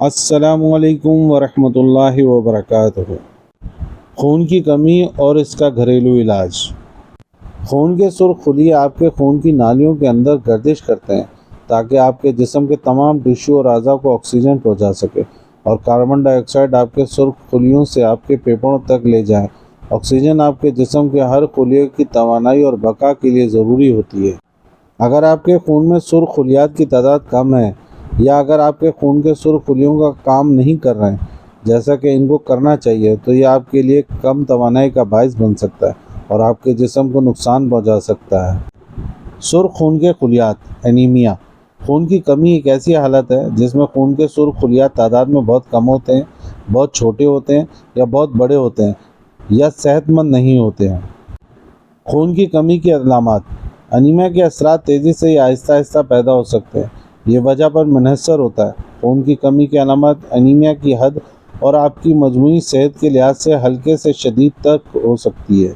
السلام علیکم ورحمۃ اللہ وبرکاتہ۔ خون کی کمی اور اس کا گھریلو علاج۔ خون کے سرخ خلیے آپ کے خون کی نالیوں کے اندر گردش کرتے ہیں تاکہ آپ کے جسم کے تمام ٹشو اور اعضاء کو آکسیجن پہنچا سکے اور کاربن ڈائی آکسائڈ آپ کے سرخ خلیوں سے آپ کے پھیپھڑوں تک لے جائیں۔ آکسیجن آپ کے جسم کے ہر خلیے کی توانائی اور بقا کے لیے ضروری ہوتی ہے۔ اگر آپ کے خون میں سرخ خلیات کی تعداد کم ہے یا اگر آپ کے خون کے سرخ خلیوں کا کام نہیں کر رہے ہیں جیسا کہ ان کو کرنا چاہیے تو یہ آپ کے لیے کم توانائی کا باعث بن سکتا ہے اور آپ کے جسم کو نقصان پہنچا سکتا ہے۔ سرخ خون کے خلیات انیمیا۔ خون کی کمی ایک ایسی حالت ہے جس میں خون کے سرخ خلیات تعداد میں بہت کم ہوتے ہیں، بہت چھوٹے ہوتے ہیں یا بہت بڑے ہوتے ہیں یا صحت مند نہیں ہوتے ہیں۔ خون کی کمی کی علامات۔ انیمیا کے اثرات تیزی سے یا آہستہ آہستہ پیدا ہو سکتے ہیں، یہ وجہ پر منحصر ہوتا ہے۔ خون کی کمی کی علامات انیمیا کی حد اور آپ کی مجموعی صحت کے لحاظ سے ہلکے سے شدید تک ہو سکتی ہے۔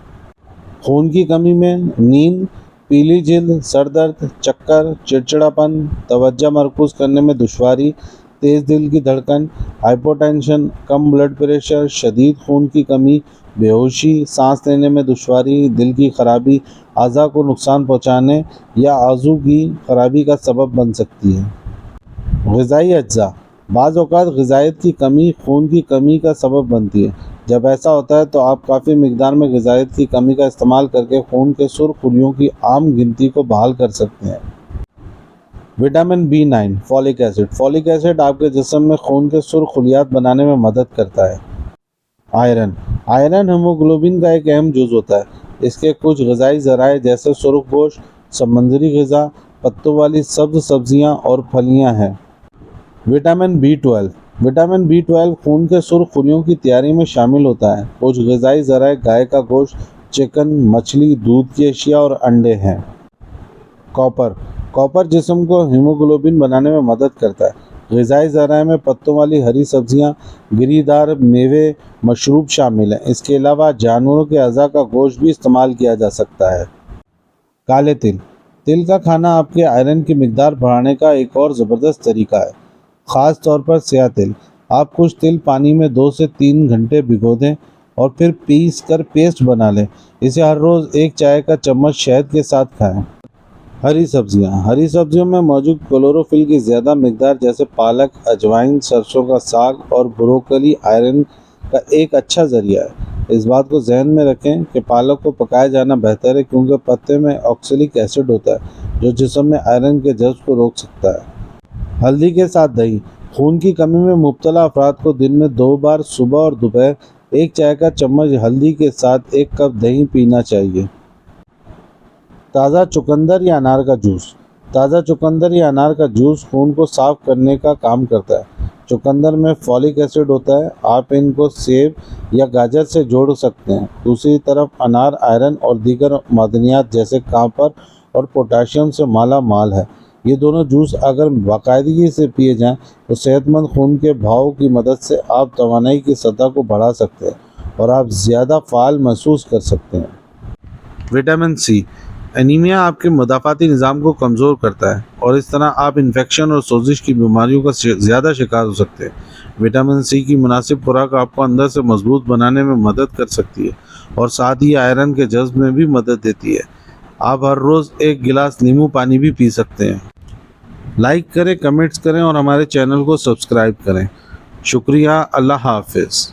خون کی کمی میں نیند، پیلی جلد، سر درد، چکر، چڑچڑاپن، توجہ مرکوز کرنے میں دشواری، تیز دل کی دھڑکن، ہائپوٹینشن، کم بلڈ پریشر، شدید خون کی کمی، بے ہوشی، سانس لینے میں دشواری، دل کی خرابی اعضاء کو نقصان پہنچانے یا عضو کی خرابی کا سبب بن سکتی ہے۔ غذائی اجزاء۔ بعض اوقات غذائیت کی کمی خون کی کمی کا سبب بنتی ہے۔ جب ایسا ہوتا ہے تو آپ کافی مقدار میں غذائیت کی کمی کا استعمال کر کے خون کے سرخ خلیوں کی عام گنتی کو بحال کر سکتے ہیں۔ Vitamin B9 folic acid. Folic acid آپ کے جسم میں خون کے سرخ خلیات بنانے میں مدد کرتا ہے۔ آئرن۔ آئرن ہیموگلوبن کا ایک اہم جز ہوتا ہے۔ اس کے کچھ غذائی ذرائع جیسے سرخ گوشت، سمندری غذا، پتوں والی سبز سبزیاں اور پھلیاں ہیں۔ Vitamin B12۔ وٹامن B12 خون کے سرخ خلیوں کی تیاری میں شامل ہوتا ہے۔ کچھ غذائی ذرائع گائے کا گوشت، چکن، مچھلی، دودھ کی اشیاء اور انڈے ہیں۔ کاپر۔ کاپر جسم کو ہیموگلوبن بنانے میں مدد کرتا ہے۔ غذائی ذرائع میں پتوں والی ہری سبزیاں، گری دار میوے، مشروب شامل ہیں۔ اس کے علاوہ جانوروں کے اعضاء کا گوشت بھی استعمال کیا جا سکتا ہے۔ کالے تل۔ تل کا کھانا آپ کے آئرن کی مقدار بڑھانے کا ایک اور زبردست طریقہ ہے، خاص طور پر سیاہ تل۔ آپ کچھ تل پانی میں 2 سے 3 گھنٹے بھگو دیں اور پھر پیس کر پیسٹ بنا لیں۔ اسے ہر روز 1 چائے کا چمچ شہد کے ساتھ کھائیں۔ ہری سبزیاں۔ ہری سبزیوں میں موجود کلوروفل کی زیادہ مقدار جیسے پالک، اجوائن، سرسوں کا ساگ اور بروکلی آئرن کا ایک اچھا ذریعہ ہے۔ اس بات کو ذہن میں رکھیں کہ پالک کو پکایا جانا بہتر ہے کیونکہ پتے میں آکسیلک ایسڈ ہوتا ہے جو جسم میں آئرن کے جذب کو روک سکتا ہے۔ ہلدی کے ساتھ دہی۔ خون کی کمی میں مبتلا افراد کو دن میں 2 بار صبح اور دوپہر 1 چائے کا چمچ ہلدی کے ساتھ 1 کپ دہی پینا چاہیے۔ تازہ چقندر یا انار کا جوس۔ تازہ چقندر یا انار کا جوس خون کو صاف کرنے کا کام کرتا ہے۔ چقندر میں فولک ایسڈ ہوتا ہے۔ آپ ان کو سیب یا گاجر سے جوڑ سکتے ہیں۔ دوسری طرف انار آئرن اور دیگر معدنیات جیسے کاپر اور پوٹاشیم سے مالا مال ہے۔ یہ دونوں جوس اگر باقاعدگی سے پیے جائیں تو صحت مند خون کے بہاؤ کی مدد سے آپ توانائی کی سطح کو بڑھا سکتے ہیں اور آپ زیادہ فعال محسوس کر سکتے ہیں۔ Vitamin C۔ انیمیا آپ کے مدافعتی نظام کو کمزور کرتا ہے اور اس طرح آپ انفیکشن اور سوزش کی بیماریوں کا زیادہ شکار ہو سکتے ہیں۔ وٹامن C کی مناسب خوراک آپ کو اندر سے مضبوط بنانے میں مدد کر سکتی ہے اور ساتھ ہی آئرن کے جذب میں بھی مدد دیتی ہے۔ آپ ہر روز 1 گلاس لیموں پانی بھی پی سکتے ہیں۔ لائک کریں، کمنٹس کریں اور ہمارے چینل کو سبسکرائب کریں۔ شکریہ۔ اللہ حافظ۔